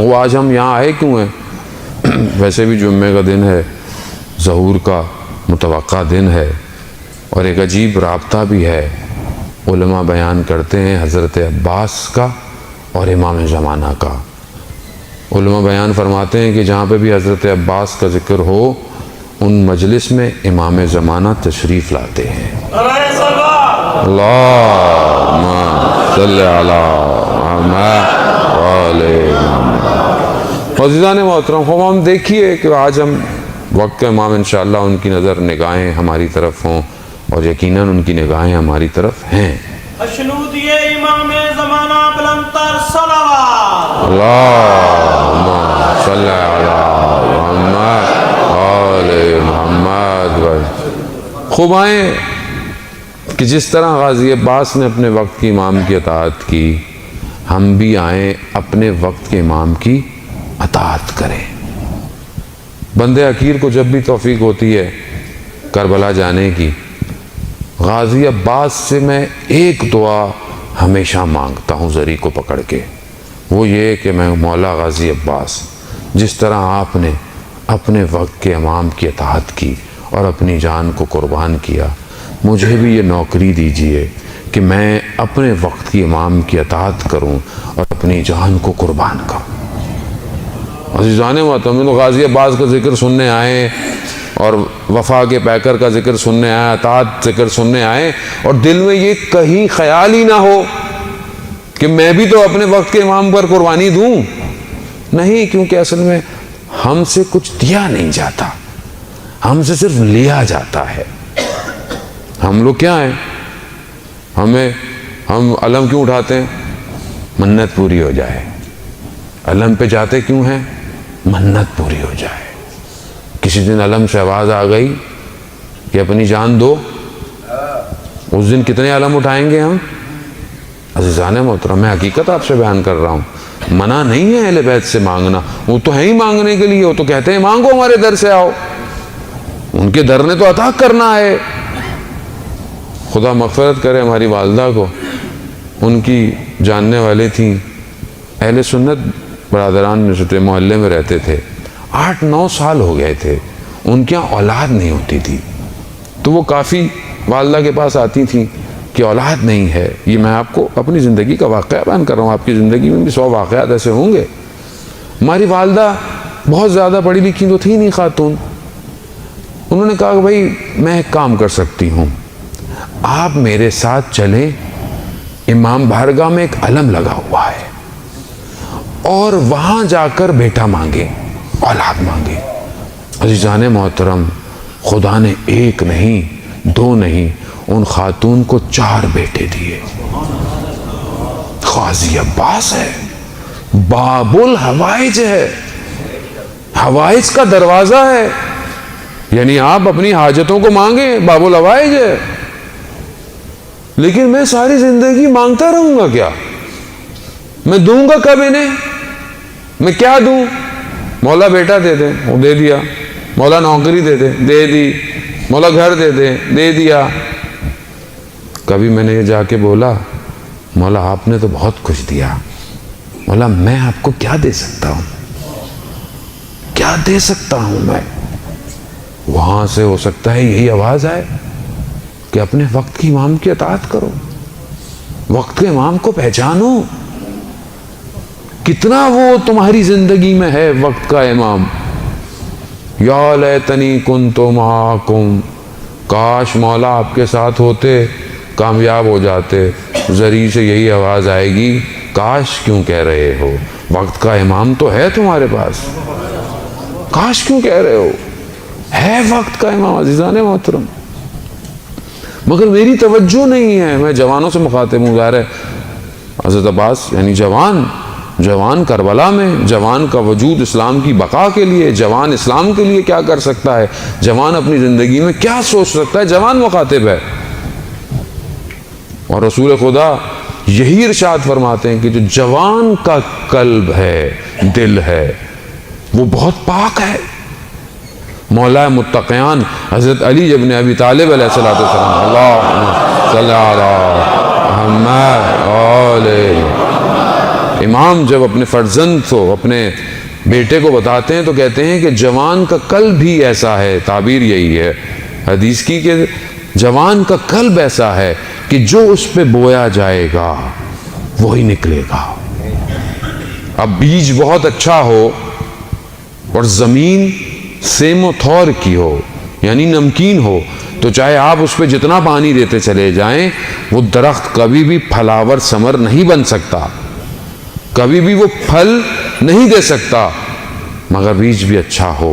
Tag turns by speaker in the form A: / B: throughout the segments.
A: وہ آج ہم یہاں آئے کیوں ہیں؟ ویسے بھی جمعے کا دن ہے، ظہور کا متوقع دن ہے، اور ایک عجیب رابطہ بھی ہے۔ علماء بیان کرتے ہیں حضرت عباس کا اور امام زمانہ کا۔ علماء بیان فرماتے ہیں کہ جہاں پہ بھی حضرت عباس کا ذکر ہو، ان مجلس میں امام زمانہ تشریف لاتے ہیں۔ اللہم صلی علی محمد۔ عزیزان محترم، ہم دیکھیے کہ آج ہم وقت کے امام انشاءاللہ ان کی نظر نگاہیں ہماری طرف ہوں، اور یقیناً ان کی نگاہیں ہماری طرف ہیں۔
B: اشنودی امام زمانہ بلندتر صلوات۔
A: اللہم صلی علی محمد آل محمد۔ خوب آئیں کہ جس طرح غازی عباس نے اپنے وقت کے امام کی اطاعت کی، ہم بھی آئیں اپنے وقت کے امام کی اطاعت کریں۔ بندے حقیر کو جب بھی توفیق ہوتی ہے کربلا جانے کی، غازی عباس سے میں ایک دعا ہمیشہ مانگتا ہوں زری کو پکڑ کے، وہ یہ کہ میں مولا غازی عباس، جس طرح آپ نے اپنے وقت کے امام کی اطاعت کی اور اپنی جان کو قربان کیا، مجھے بھی یہ نوکری دیجئے کہ میں اپنے وقت کی امام کی اطاعت کروں اور اپنی جان کو قربان کروں۔ عزیزان محترم، غازی عباس کا ذکر سننے آئے اور وفا کے پیکر کا ذکر سننے آئے، اطاعت ذکر سننے آئے، اور دل میں یہ کہیں خیال ہی نہ ہو کہ میں بھی تو اپنے وقت کے امام پر قربانی دوں۔ نہیں، کیونکہ اصل میں ہم سے کچھ دیا نہیں جاتا، ہم سے صرف لیا جاتا ہے۔ ہم لوگ کیا ہیں؟ ہم علم کیوں اٹھاتے ہیں؟ منت پوری ہو جائے۔ علم پہ جاتے کیوں ہیں؟ منت پوری ہو جائے۔ کسی دن علم سے آواز آ گئی کہ اپنی جان دو، اس دن کتنے علم اٹھائیں گے ہم؟ عزیزان محترم، میں حقیقت آپ سے بیان کر رہا ہوں، منع نہیں ہے اہل بیت سے مانگنا، وہ تو ہے ہی مانگنے کے لیے، وہ تو کہتے ہیں مانگو ہمارے در سے آؤ، ان کے در نے تو عطا کرنا ہے۔ خدا مغفرت کرے ہماری والدہ کو، ان کی جاننے والے تھیں، اہل سنت برادران میں سے محلے میں رہتے تھے، 8-9 سال ہو گئے تھے، ان کے یہاں اولاد نہیں ہوتی تھی، تو وہ کافی والدہ کے پاس آتی تھیں کہ اولاد نہیں ہے۔ یہ میں آپ کو اپنی زندگی کا واقعہ بیان کر رہا ہوں، آپ کی زندگی میں بھی 100 واقعات ایسے ہوں گے۔ ہماری والدہ بہت زیادہ پڑھی لکھی تو تھی نہیں خاتون، انہوں نے کہا کہ بھائی میں ایک کام کر سکتی ہوں، آپ میرے ساتھ چلیں، امام بارگاہ میں ایک علم لگا ہوا ہے، اور وہاں جا کر بیٹا مانگے، اولاد مانگے۔ عزیزان محترم، خدا نے 1 نہیں 2 نہیں، ان خاتون کو 4 بیٹے دیے۔ غازی عباس ہے، باب الحوائج ہے، حوائج کا دروازہ ہے، یعنی آپ اپنی حاجتوں کو مانگیں، باب الحوائج ہے۔ لیکن میں ساری زندگی مانگتا رہوں گا کیا؟ میں دوں گا کب انہیں؟ میں کیا دوں؟ مولا بیٹا دے دے، وہ دے دیا، مولا نوکری دے دے، دے دی، مولا گھر دے دے، دے دیا۔ کبھی میں نے یہ جا کے بولا مولا آپ نے تو بہت کچھ دیا، مولا میں آپ کو کیا دے سکتا ہوں؟ کیا دے سکتا ہوں میں؟ وہاں سے ہو سکتا ہے یہی آواز آئے کہ اپنے وقت کی امام کی اطاعت کرو، وقت کے امام کو پہچانو، کتنا وہ تمہاری زندگی میں ہے وقت کا امام۔ یا لیتنی کنت معکم، کاش مولا آپ کے ساتھ ہوتے، کامیاب ہو جاتے۔ زری سے یہی آواز آئے گی، کاش کیوں کہہ رہے ہو، وقت کا امام تو ہے تمہارے پاس، کاش کیوں کہہ رہے ہو، ہے وقت کا امام۔ عزیزان محترم، مگر میری توجہ نہیں ہے، میں جوانوں سے مخاطب ہوں، ظاہر ہے حضرت عباس یعنی جوان کربلا میں، جوان کا وجود اسلام کی بقا کے لیے، جوان اسلام کے لیے کیا کر سکتا ہے، جوان اپنی زندگی میں کیا سوچ سکتا ہے، جوان مخاطب ہے۔ اور رسول خدا یہی ارشاد فرماتے ہیں کہ جو جوان کا قلب ہے، دل ہے، وہ بہت پاک ہے۔ مولا متقیان حضرت علی ابن ابی طالب علیہ السلام، اللہم صلی علی محمد آل امام جب اپنے فرزند کو، اپنے بیٹے کو بتاتے ہیں تو کہتے ہیں کہ جوان کا قلب بھی ایسا ہے، تعبیر یہی ہے حدیث کی کہ جوان کا قلب ایسا ہے کہ جو اس پہ بویا جائے گا وہی نکلے گا۔ اب بیج بہت اچھا ہو اور زمین سیم و تھور کی ہو یعنی نمکین ہو تو چاہے آپ اس پہ جتنا پانی دیتے چلے جائیں وہ درخت کبھی بھی پھلاور ثمر نہیں بن سکتا، کبھی بھی وہ پھل نہیں دے سکتا۔ مگر بیج بھی اچھا ہو،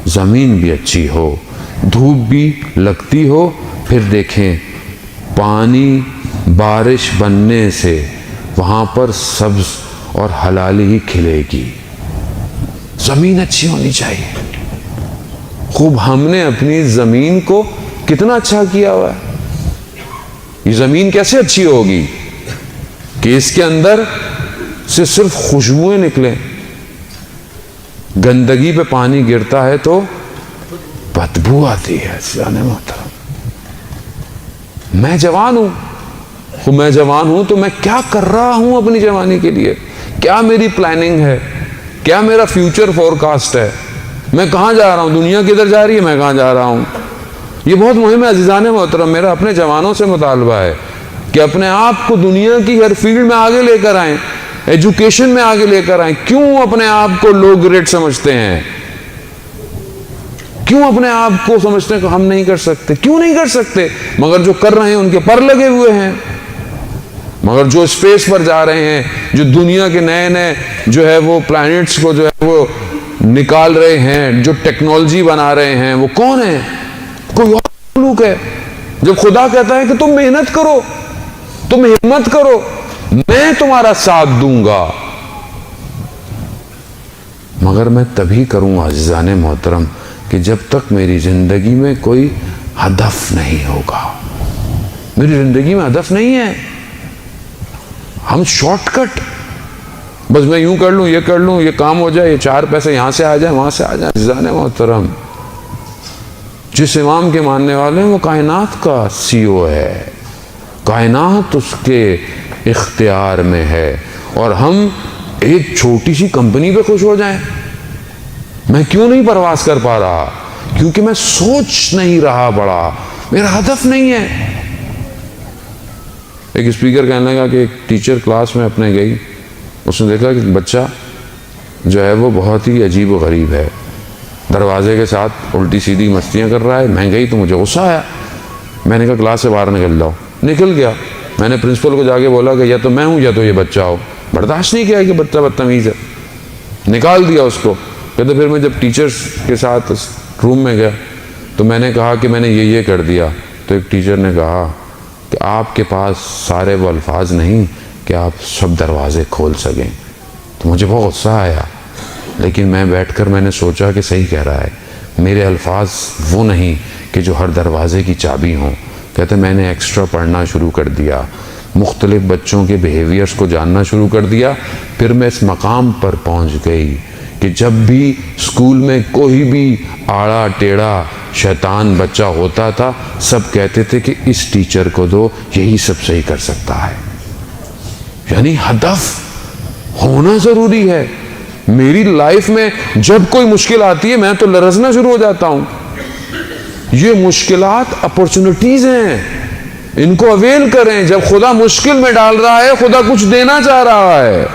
A: زمین بھی اچھی ہو، دھوپ بھی لگتی ہو، پھر دیکھیں پانی بارش بننے سے وہاں پر سبز اور حلالی ہی کھلے گی۔ زمین اچھی ہونی چاہیے۔ خوب ہم نے اپنی زمین کو کتنا اچھا کیا ہوا ہے۔ یہ زمین کیسے اچھی ہوگی کہ اس کے اندر سے صرف خوشبوئیں نکلیں، گندگی پہ پانی گرتا ہے تو بدبو آتی ہے۔ جانے محترم، میں جوان ہوں تو میں کیا کر رہا ہوں اپنی جوانی کے لیے؟ کیا میری پلاننگ ہے؟ کیا میرا فیوچر فورکاسٹ ہے؟ میں کہاں جا رہا ہوں؟ دنیا کدھر جا رہی ہے؟ میں کہاں جا رہا ہوں؟ یہ بہت مہم ہے عزیزان محترم۔ میرا اپنے جوانوں سے مطالبہ ہے کہ اپنے آپ کو دنیا کی ہر فیلڈ میں آگے لے کر آئیں، ایجوکیشن میں آگے لے کر آئیں۔ کیوں اپنے آپ کو لو گریڈ سمجھتے ہیں؟ کیوں اپنے آپ کو سمجھتے ہیں کہ ہم نہیں کر سکتے؟ کیوں نہیں کر سکتے؟ مگر جو کر رہے ہیں ان کے پر لگے ہوئے ہیں، مگر جو اسپیس پر جا رہے ہیں، جو دنیا کے نئے نئے جو ہے وہ پلانٹس کو جو ہے وہ نکال رہے ہیں، جو ٹیکنالوجی بنا رہے ہیں، وہ کون ہیں؟ کوئی اور مخلوق ہے۔ جب خدا کہتا ہے کہ تم محنت کرو، تم ہمت کرو، میں تمہارا ساتھ دوں گا، مگر میں تبھی کروں عزیزان محترم کہ جب تک میری زندگی میں کوئی ہدف نہیں ہوگا۔ میری زندگی میں ہدف نہیں ہے۔ ہم شارٹ کٹ، بس میں یوں کر لوں، یہ کر لوں، یہ کام ہو جائے، یہ 4 پیسے یہاں سے آ جائیں، وہاں سے آ جائیں۔ عزیزان محترم، جس امام کے ماننے والے ہیں وہ کائنات کا CEO ہے، کائنات اس کے اختیار میں ہے، اور ہم ایک چھوٹی سی کمپنی پہ خوش ہو جائیں۔ میں کیوں نہیں پرواز کر پا رہا؟ کیونکہ میں سوچ نہیں رہا بڑا، میرا ہدف نہیں ہے۔ ایک اسپیکر کہنے لگا کہ ایک ٹیچر کلاس میں اپنے گئی، اس نے دیکھا کہ بچہ جو ہے وہ بہت ہی عجیب و غریب ہے، دروازے کے ساتھ الٹی سیدھی مستیاں کر رہا ہے۔ میں گئی تو مجھے غصہ آیا، میں نے کہا کلاس سے باہر نکل جاؤ۔ نکل گیا۔ میں نے پرنسپل کو جا کے بولا کہ یا تو میں ہوں یا تو یہ بچہ ہو۔ برداشت نہیں کیا کہ بچہ بدتمیز ہے، نکال دیا اس کو۔ کہتے پھر میں جب ٹیچرز کے ساتھ روم میں گیا تو میں نے کہا کہ میں نے یہ کر دیا، تو ایک ٹیچر نے کہا کہ آپ کے پاس سارے وہ الفاظ نہیں کہ آپ سب دروازے کھول سکیں۔ تو مجھے بہت غصہ آیا، لیکن میں بیٹھ کر میں نے سوچا کہ صحیح کہہ رہا ہے، میرے الفاظ وہ نہیں کہ جو ہر دروازے کی چابی ہوں۔ کہتے میں نے ایکسٹرا پڑھنا شروع کر دیا، مختلف بچوں کے بیہیویئرز کو جاننا شروع کر دیا۔ پھر میں اس مقام پر پہنچ گئی کہ جب بھی اسکول میں کوئی بھی آڑا ٹیڑھا شیطان بچہ ہوتا تھا، سب کہتے تھے کہ اس ٹیچر کو دو، یہی سب صحیح کر سکتا ہے۔ یعنی ہدف ہونا ضروری ہے۔ میری لائف میں جب کوئی مشکل آتی ہے میں تو لرزنا شروع ہو جاتا ہوں۔ یہ مشکلات اپورچونٹیز ہیں، ان کو اویل کریں۔ جب خدا مشکل میں ڈال رہا ہے، خدا کچھ دینا چاہ رہا ہے،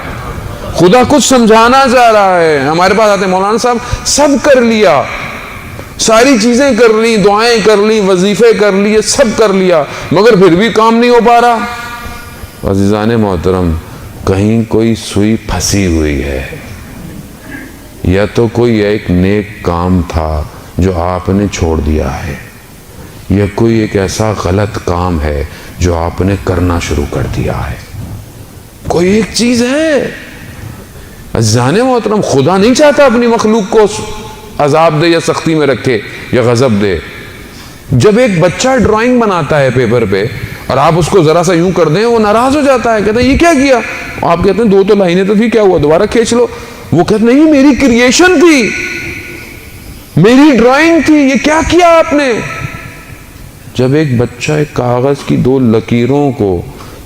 A: خدا کچھ سمجھانا چاہ رہا ہے۔ ہمارے پاس آتے ہیں مولانا صاحب، سب کر لیا، ساری چیزیں کر لی، دعائیں کر لی، وظیفے کر لیے، سب کر لیا، مگر پھر بھی کام نہیں ہو پا رہا۔ عزیزان محترم، کہیں کوئی سوئی پھنسی ہوئی ہے، یا تو کوئی ایک نیک کام تھا جو آپ نے چھوڑ دیا ہے، یا کوئی ایک ایسا غلط کام ہے جو آپ نے کرنا شروع کر دیا ہے۔ کوئی ایک چیز ہے۔ عزیزان محترم، خدا نہیں چاہتا اپنی مخلوق کو عذاب دے یا سختی میں رکھے یا غضب دے۔ جب ایک بچہ ڈرائنگ بناتا ہے پیپر پہ اور آپ اس کو ذرا سا یوں کر دیں، وہ ناراض ہو جاتا ہے، کہتے ہیں یہ کیا کیا؟ آپ کہتے ہیں 2 تو لائنیں تو تھی، کیا ہوا دوبارہ کھینچ لو۔ وہ کہتے ہیں نہیں، میری کریشن تھی، میری ڈرائنگ تھی، یہ کیا کیا آپ نے؟ جب ایک بچہ ایک کاغذ کی 2 لکیروں کو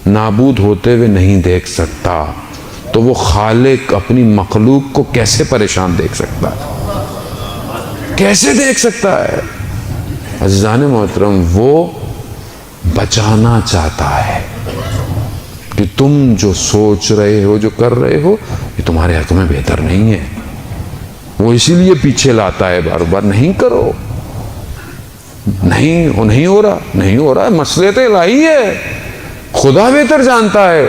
A: نابود ہوتے ہوئے نہیں دیکھ سکتا تو وہ خالق اپنی مخلوق کو کیسے پریشان دیکھ سکتا ہے؟ کیسے دیکھ سکتا ہے؟ عزیزان محترم، وہ بچانا چاہتا ہے کہ تم جو سوچ رہے ہو، جو کر رہے ہو، یہ تمہارے حق میں بہتر نہیں ہے۔ وہ اسی لیے پیچھے لاتا ہے بار بار، نہیں کرو، نہیں ہو رہا، مسئلے تو الہی ہے، خدا بہتر جانتا ہے۔